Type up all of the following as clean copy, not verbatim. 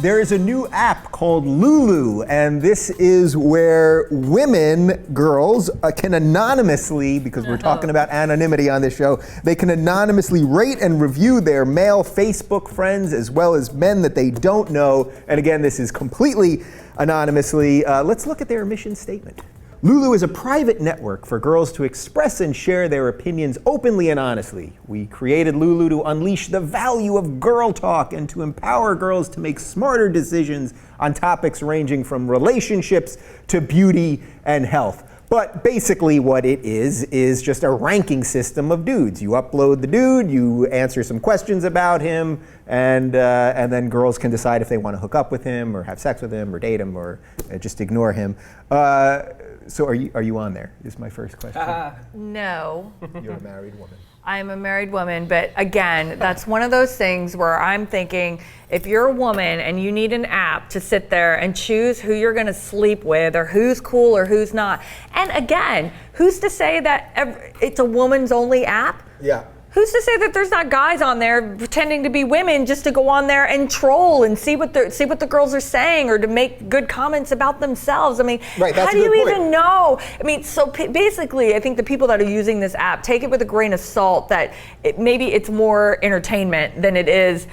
There is a new app called Lulu, and this is where girls can anonymously, because we're talking about anonymity on this show, they can anonymously rate and review their male Facebook friends as well as men that they don't know. And again, this is completely anonymously. Let's look at their mission statement. Lulu is a private network for girls to express and share their opinions openly and honestly. We created Lulu to unleash the value of girl talk and to empower girls to make smarter decisions on topics ranging from relationships to beauty and health. But basically what it is just a ranking system of dudes. You upload the dude, you answer some questions about him, and then girls can decide if they want to hook up with him or have sex with him or date him or just ignore him. So are you on there? Is my first question. No. You're a married woman. I'm a married woman, but again, that's one of those things where I'm thinking, if you're a woman and you need an app to sit there and choose who you're gonna sleep with or who's cool or who's not, and again, who's to say that it's a woman's only app? Yeah. Who's to say that there's not guys on there pretending to be women just to go on there and troll and see what the girls are saying or to make good comments about themselves? I mean, right, how do you even know? I mean, so basically, I think the people that are using this app take it with a grain of salt that maybe it's more entertainment than it is,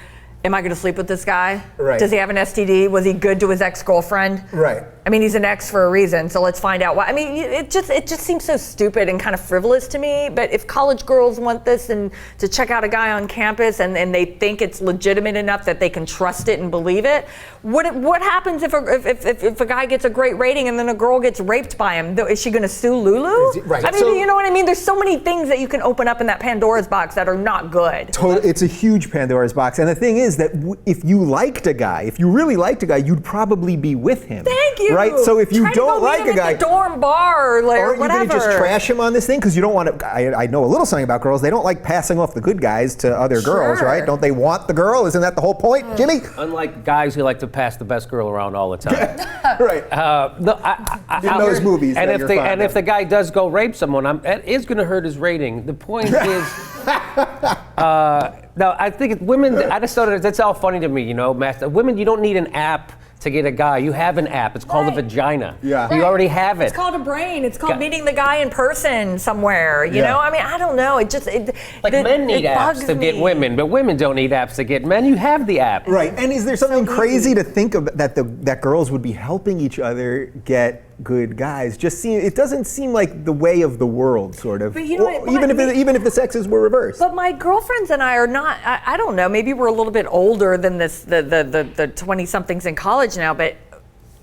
am I going to sleep with this guy? Right. Does he have an STD? Was he good to his ex-girlfriend? Right. I mean, he's an ex for a reason, so let's find out why. I mean, it just seems so stupid and kind of frivolous to me. But if college girls want this and to check out a guy on campus and they think it's legitimate enough that they can trust it and believe it, what happens if a guy gets a great rating and then a girl gets raped by him? Is she going to sue Lulu? Right. I mean, you know what I mean? There's so many things that you can open up in that Pandora's box that are not good. It's a huge Pandora's box. And the thing is that if you liked a guy, if you really liked a guy, you'd probably be with him. Thank you. Right? So if you don't like a guy, at the dorm bar or whatever. Aren't you going to just trash him on this thing? Because you don't want to, I know a little something about girls. They don't like passing off the good guys to other girls, right? Don't they want the girl? Isn't that the whole point, Jimmy? Unlike guys who like to pass the best girl around all the time. Right. In those movies. And if the guy does go rape someone, it is going to hurt his rating. The point is, no, I think women. I just thought that's all funny to me, you know, Master. Women, you don't need an app to get a guy. You have an app. It's called a vagina. Yeah. You already have it. It's called a brain. It's called meeting the guy in person somewhere. You know? I mean, I don't know. Men need apps to get women, but women don't need apps to get men. You have the app. Right. And is there something crazy to think of that girls would be helping each other get good guys? It doesn't seem like the way of the world, sort of. But you know what, even if the sexes were reversed. But my girlfriends and I are not. I don't know. Maybe we're a little bit older than the 20-somethings in college now, but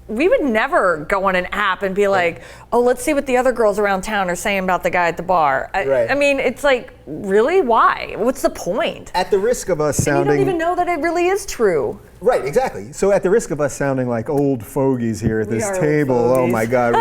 we would never go on an app and be like, oh, let's see what the other girls around town are saying about the guy at the bar. I mean, it's like, really? Why? What's the point? At the risk of us sounding... And you don't even know that it really is true. Right, exactly. So at the risk of us sounding like old fogies here at this table, oh my God,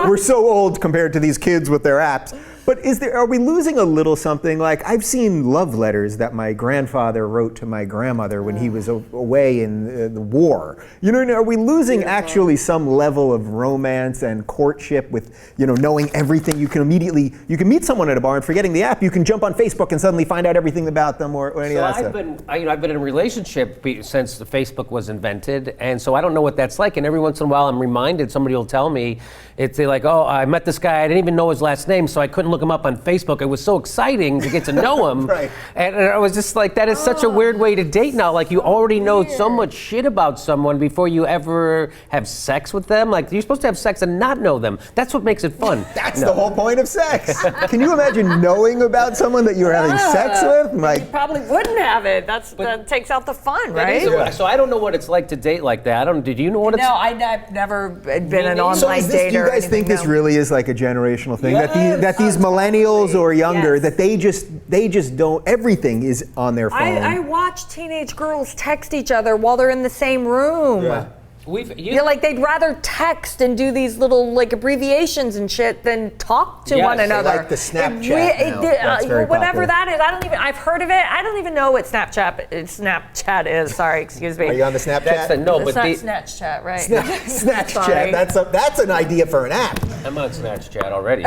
we're so old compared to these kids with their apps. But are we losing a little something? Like, I've seen love letters that my grandfather wrote to my grandmother when he was away in the war. You know, are we losing actually some level of romance and courtship with, you know, knowing everything? You can meet someone at a bar and forgetting the app, you can jump on Facebook and suddenly find out everything about them or any of that stuff. I've been in a relationship since the Facebook was invented, and so I don't know what that's like. And every once in a while, I'm reminded, somebody will tell me, they're like, oh, I met this guy, I didn't even know his last name, so I couldn't look him up on Facebook. It was so exciting to get to know him. Right. And I was just like, that is such a weird way to date now. Like, you already know so much shit about someone before you ever have sex with them. Like, you're supposed to have sex and not know them. That's what makes it fun. That's the whole point of sex. Can you imagine knowing about someone that you were having sex with? Like, you probably wouldn't have it. That takes out the fun, right? So I don't know what it's like to date like that. Did you know what it's like? No, I've never been an online dater. Do you guys think this really is like a generational thing? That these millennials or younger, that they just don't, everything is on their phone. I watch teenage girls text each other while they're in the same room. Yeah. Like they'd rather text and do these little like abbreviations and shit than talk to one another. Like the Snapchat whatever that is. I've heard of it. I don't even know what Snapchat is. Sorry, excuse me. Are you on the Snapchat? Snapchat, right? Snapchat. That's an idea for an app. I'm on Snapchat already.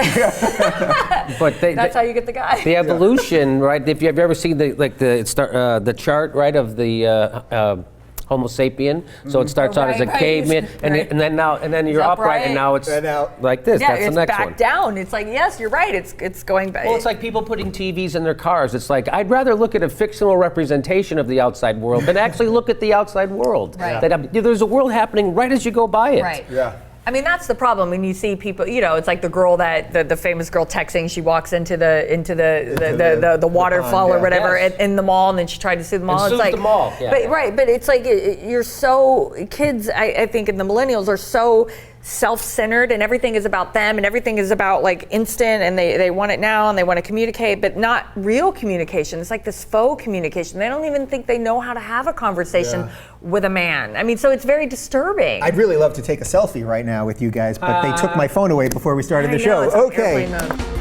But that's how you get the guy. The evolution, right? If you have ever seen the chart, right, of the Homo sapien. So it starts out as a Right, right. caveman, and then you're upright, and now it's And now- like this. Yeah, That's it's the next back one. down. It's like, yes, you're right. It's going back. Well, it's like people putting TVs in their cars. It's like, I'd rather look at a fictional representation of the outside world than actually look at the outside world. Right. There's a world happening right as you go by it. Right. Yeah. I mean, that's the problem when you see people. It's like the girl the famous girl texting. She walks into the waterfall or whatever Yes. in the mall, and then she tried to sue the mall. And It's sues like, the mall, yeah. But right, but it's like you're so kids. I think, and the millennials are so self-centered, and everything is about them, and everything is about like instant, and they want it now, and they want to communicate, but not real communication. It's like this faux communication. They don't even think they know how to have a conversation with a man. I mean, so it's very disturbing. I'd really love to take a selfie right now with you guys, but they took my phone away before we started the I know, show. it's on Okay. airplane mode.